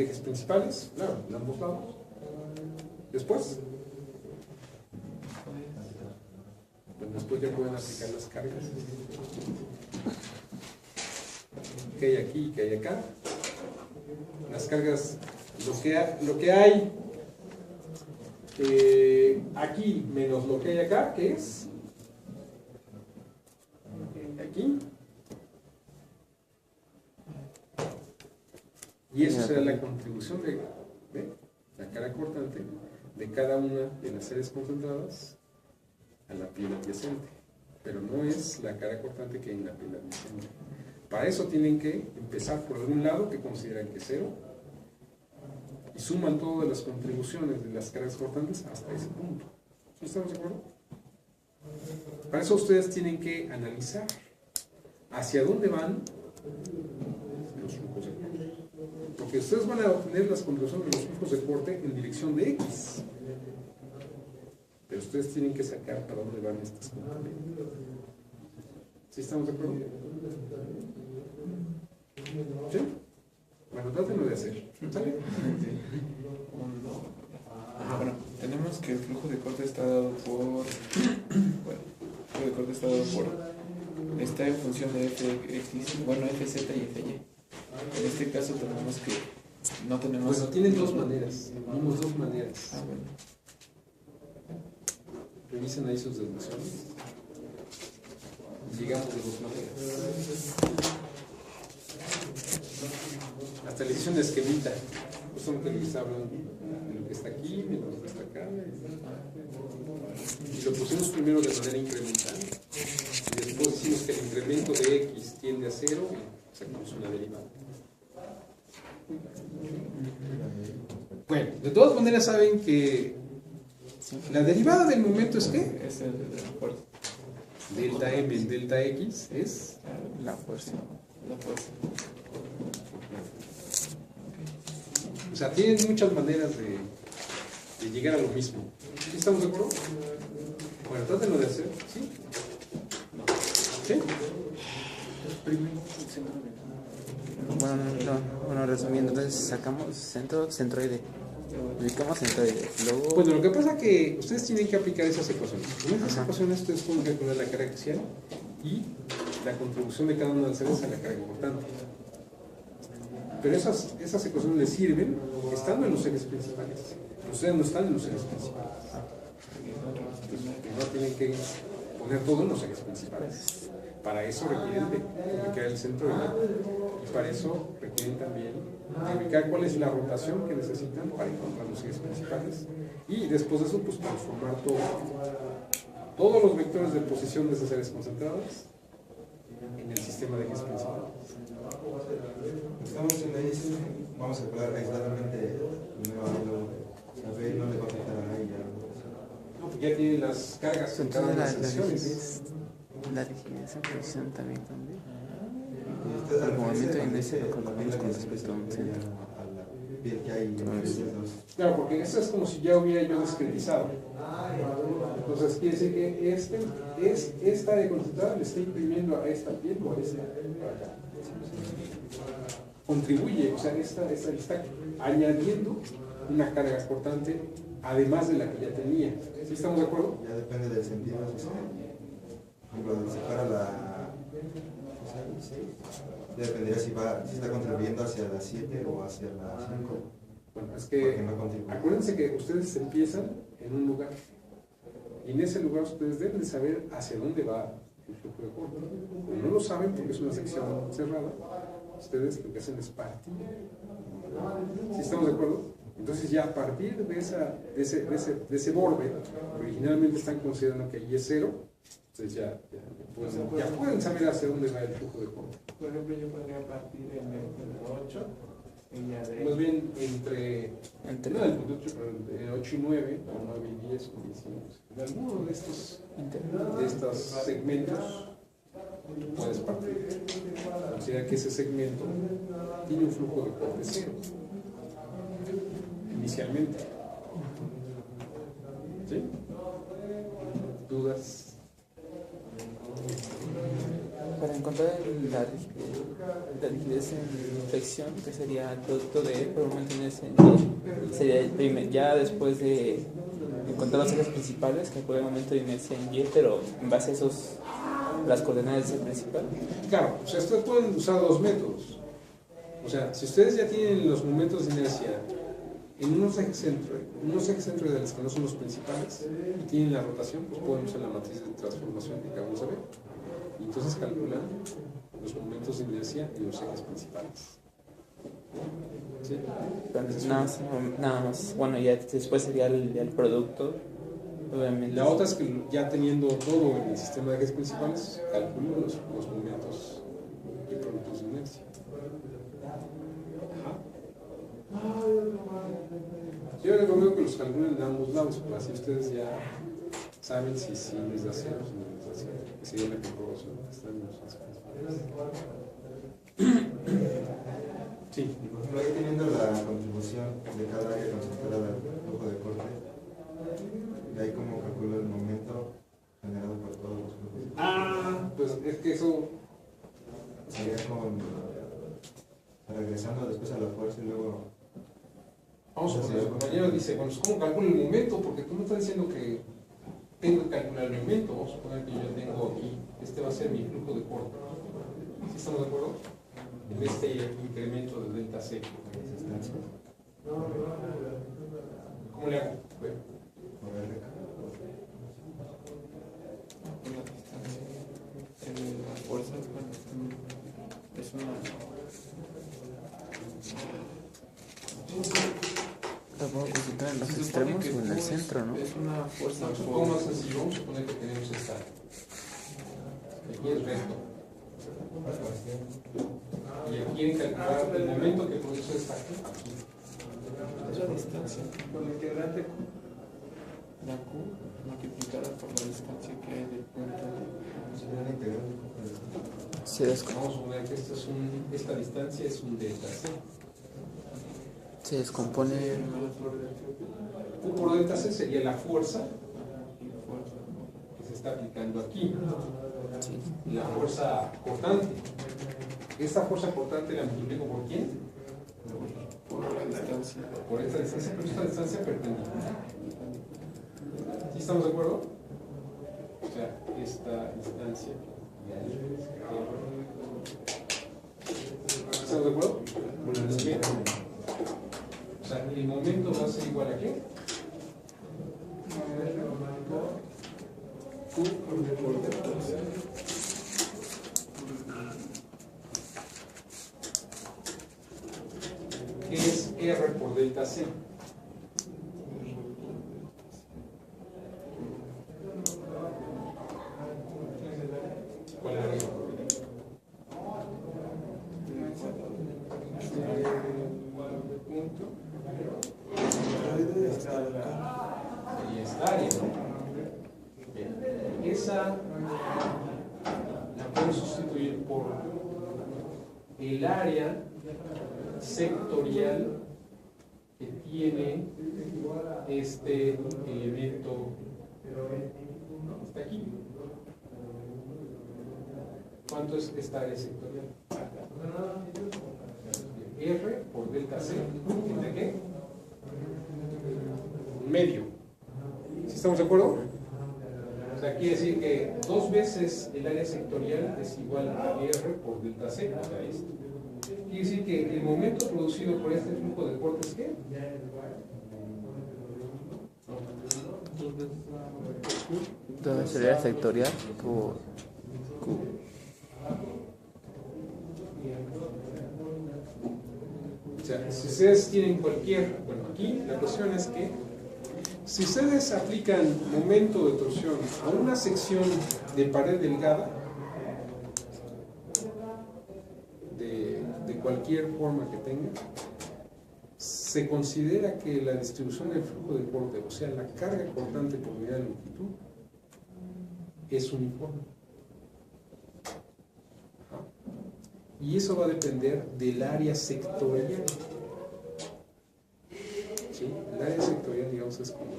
de ejes principales, claro, en ambos lados. Después, pues después ya pueden aplicar las cargas que hay aquí y que hay acá. Las cargas, lo que hay aquí menos lo que hay acá, ¿qué es? Aquí. Y eso será la contribución de la cara cortante de cada una de las series concentradas a la piel adyacente. Pero no es la cara cortante que hay en la piel adyacente. Para eso tienen que empezar por algún lado que consideran que es cero y suman todas las contribuciones de las cargas cortantes hasta ese punto. ¿Sí estamos de acuerdo? Para eso ustedes tienen que analizar hacia dónde van los flujos de corte. Porque ustedes van a obtener las contribuciones de los flujos de corte en dirección de X. Pero ustedes tienen que sacar para dónde van estas componentes. ¿Sí estamos de acuerdo? ¿Sí? Bueno, trátenlo de hacer. ¿Sale? Bueno, tenemos que el flujo de corte está dado por... Bueno, el flujo de corte está dado por... Está en función de Fx, bueno, Fz y Fy. En este caso tenemos que... No tenemos... Bueno, tienen dos maneras. Tenemos dos maneras. Ah, bueno. Revisen ahí sus deducciones. Llegamos de dos maneras. Hasta le hice una esquemita. Justamente les está hablando de lo que está aquí, de lo que está acá. Y lo pusimos primero de manera incremental. Y después decimos que el incremento de X tiende a cero y sacamos una derivada. Bueno, de todas maneras saben que la derivada del momento es ¿qué? Es el de la fuerza. Delta M en delta X es La fuerza. La fuerza. O sea, tienen muchas maneras de llegar a lo mismo. ¿Sí estamos de acuerdo? Bueno, trátenlo de hacer, ¿sí? ¿Sí? Bueno, resumiendo, entonces sacamos centroide. Aplicamos centroide. Luego... Bueno, lo que pasa es que ustedes tienen que aplicar esas ecuaciones. Con esas ecuaciones ustedes pueden calcular la carga axial y la contribución de cada una de las áreas a la carga cortante. Pero esas ecuaciones les sirven estando en los ejes principales. Ustedes no están en los ejes principales. No tienen que poner todo en los ejes principales. Para eso requieren de ubicar el centro de la... Y para eso requieren también de ubicar cuál es la rotación que necesitan para encontrar los ejes principales. Y después de eso, pues transformar todos los vectores de posición de esas áreas concentradas en el sistema de ejes principales. Estamos en la X, vamos a calcular aisladamente la B no le va a afectar a ella. No, pues ya tienen las cargas en cada una de las secciones. La rigidez en posición también cambia. El movimiento de inercia lo calculamos con respecto a un centro. Claro, porque eso es como si ya hubiera yo discretizado. Entonces quiere decir que esta área concentrada le está imprimiendo a esta piel o a esta acá. Contribuye, o sea, esta está añadiendo una carga cortante además de la que ya tenía. ¿Sí estamos de acuerdo? Ya depende del sentido. Por ejemplo, donde se para la... Ya dependería si está contribuyendo hacia la 7 o hacia la 5. Bueno, es que acuérdense que ustedes empiezan en un lugar y en ese lugar ustedes deben de saber hacia dónde va el flujo de corte. Como no lo saben porque es una sección cerrada, ustedes lo que hacen es partir. ¿Sí estamos de acuerdo? Entonces ya a partir de ese borde, originalmente están considerando que ahí es cero, entonces ya pueden saber hacia dónde va el flujo de corte. Por ejemplo, yo podría partir en el 8 y ya de... Más bien no del punto 8, pero de 8 y 9, o 9 y 10, o 19. En alguno de estos segmentos puedes partir. Considera que ese segmento tiene un flujo de corte cero inicialmente. ¿Sí? ¿Dudas? Para encontrar la rigidez en flexión, que sería el producto de E por un momento inercia en Y, sería el primer, ya después de encontrar los ejes principales, calcular el momento de inercia en Y, pero en base a esos, las coordenadas del eje principal. Claro, o sea, ustedes pueden usar dos métodos. O sea, si ustedes ya tienen los momentos de inercia en unos ejes centroidales que no son los principales y tienen la rotación, pues pueden usar la matriz de transformación que acabamos de ver. Y entonces calculan los momentos de inercia en los ejes principales. ¿Sí? Entonces, nada más, bueno, ya después sería el producto, obviamente. La otra es que ya teniendo todo en el sistema de ejes principales, calculo los momentos y productos de inercia. Ajá. Yo les recomiendo que los calculen de ambos lados, para así ustedes ya saben si les da cero o si no les da cero. Que sería la comprobación que están en los ejes principales. Sí. Y por ejemplo, ahí teniendo la contribución de cada área concentrada al flujo de corte, y ahí como calculo el momento generado por todos los flujos. Pues es que eso, Sería como regresando después a la fuerza y luego. vamos a ver, el compañero dice, bueno, ¿cómo calculo el momento? Porque tú me estás diciendo que tengo que calcular el momento. Vamos a suponer que yo tengo aquí, este va a ser mi flujo de corte. ¿Sí estamos de acuerdo? En este incremento de delta C. ¿Cómo le hago? Una distancia. La fuerza, bueno, es una. ¿Lo puedo consultar en los Se supone extremos que o en el es- centro, no? Es una fuerza Un poco más sencillo, vamos a suponer que tenemos esta. Aquí es recto. Y aquí quieren calcular el momento que produce esta aquí. es la distancia. Con la integrante La Q multiplicada por la distancia que hay del punto. Sería la integral. Sí, Vamos a suponer que esta distancia es un delta C. se descompone. Q por delta C sería la fuerza que se está aplicando aquí. Sí. La fuerza cortante. Esta fuerza cortante la multiplico por quién? Por la distancia. Por esta distancia, pero esta distancia perpendicular. ¿Sí estamos de acuerdo? O sea, esta distancia. ¿Estamos de acuerdo? O sea, el momento va a ser igual a qué? Q por delta C. Que es R por delta C. ¿Cuál es el punto? Y esta área, ¿no? Bien. Esa la puedo sustituir por el área sectorial que tiene este elemento está aquí. ¿Cuánto es esta área sectorial? R por delta C, ¿entre qué? Medio. ¿Sí estamos de acuerdo? O sea, quiere decir que 2 veces el área sectorial es igual a R por delta C, o sea, esto. Quiere decir que el momento producido por este flujo de corte es ¿qué? Entonces sería sectorial por Q. O sea, si ustedes tienen cualquier, bueno, aquí la cuestión es que si ustedes aplican momento de torsión a una sección de pared delgada, de cualquier forma que tenga, se considera que la distribución del flujo de corte, o sea, la carga cortante por unidad de longitud, es uniforme. Ajá. Y eso va a depender del área sectorial. ¿Sí? El área sectorial, digamos, es como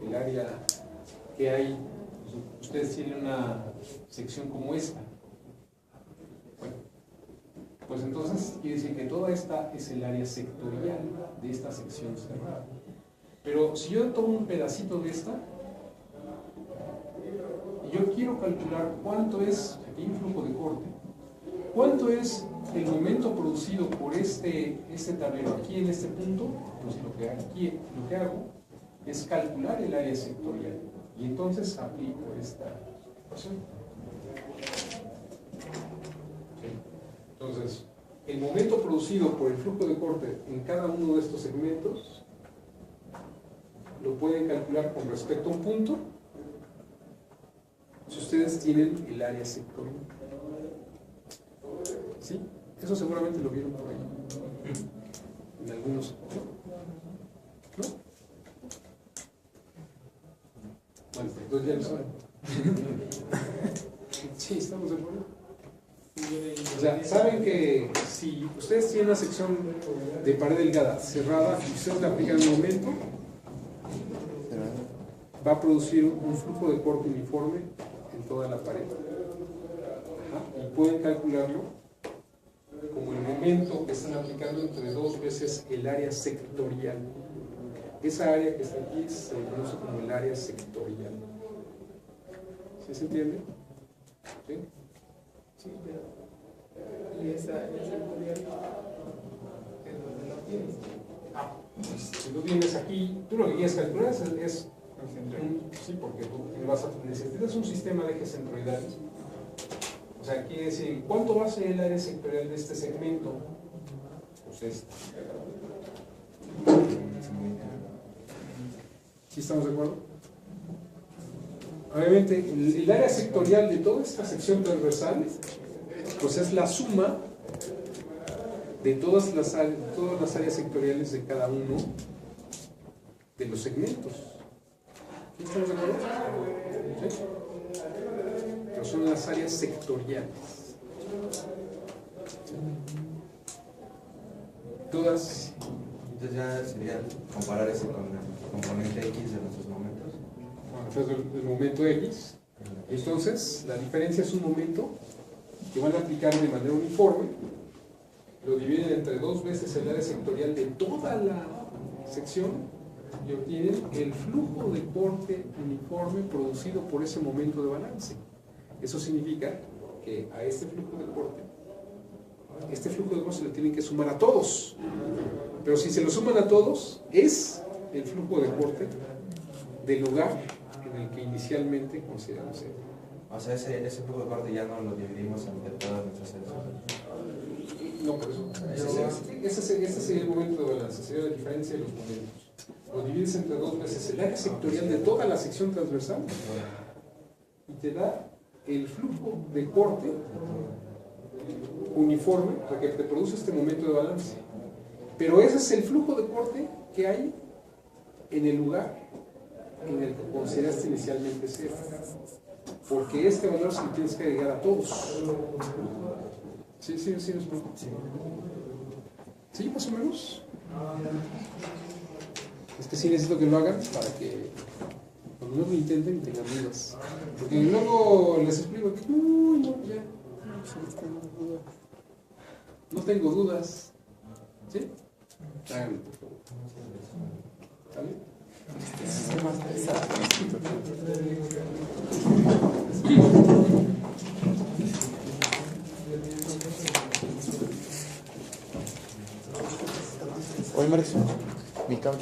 el área que hay. Ustedes tienen una sección como esta. Bueno, pues entonces quiere decir que toda esta es el área sectorial de esta sección cerrada. Pero si yo tomo un pedacito de esta, y yo quiero calcular cuánto es, aquí hay un flujo de corte, cuánto es el momento producido por este tablero aquí en este punto, pues lo que hago es calcular el área sectorial y entonces aplico esta ecuación. ¿Sí? Entonces, el momento producido por el flujo de corte en cada uno de estos segmentos lo pueden calcular con respecto a un punto si ustedes tienen el área sectorial. ¿Sí? Eso seguramente lo vieron por ahí. En algunos. ¿No? Bueno, entonces ya lo saben. Sí, estamos de acuerdo. O sea, saben que si ustedes tienen una sección de pared delgada cerrada y ustedes le aplican un momento, va a producir un flujo de corte uniforme en toda la pared. Ajá. Y pueden calcularlo como el momento que están aplicando entre 2 veces el área sectorial. Esa área que está aquí se conoce como el área sectorial. ¿Sí se entiende? ¿Sí? Sí, pero y esa sectorial es donde lo tienes. Pues, si tú tienes aquí, tú lo que quieres calcular es sí, porque tú necesitas un sistema de ejes centroidales. O sea, quiere decir, ¿cuánto va a ser el área sectorial de este segmento? Pues este. ¿Sí estamos de acuerdo? Obviamente, el área sectorial de toda esta sección transversal, pues es la suma de todas las áreas sectoriales de cada uno de los segmentos. ¿Sí estamos de acuerdo? ¿Sí? Pero son las áreas sectoriales. Todas. Entonces ya sería comparar ese con el componente X de nuestros momentos. Bueno, entonces el momento X. Entonces, la diferencia es un momento que van a aplicar de manera uniforme. Lo dividen entre 2 veces el área sectorial de toda la sección y obtienen el flujo de corte uniforme producido por ese momento de balance. Eso significa que a este flujo de corte se le tienen que sumar a todos. Pero si se lo suman a todos, es el flujo de corte del lugar en el que inicialmente consideramos ser. O sea, ese flujo de corte ya no lo dividimos entre todas nuestras áreas. No, por eso. Ese sería el momento de balance, sería la diferencia de los momentos. Lo divides entre 2 veces el área sectorial de toda la sección transversal y te da el flujo de corte uniforme para que te produce este momento de balance. Pero ese es el flujo de corte que hay en el lugar en el que consideraste inicialmente ser. Porque este valor se lo tienes que agregar a todos. ¿Sí, nos preocupa? ¿Sí, más o menos? Es que sí necesito que lo hagan para que cuando luego intenten tengan dudas. Porque luego les explico que uy, no, ya. No tengo dudas. ¿Sí? Háganlo, por favor. ¿Sale? Oye, Marisol, mi cable.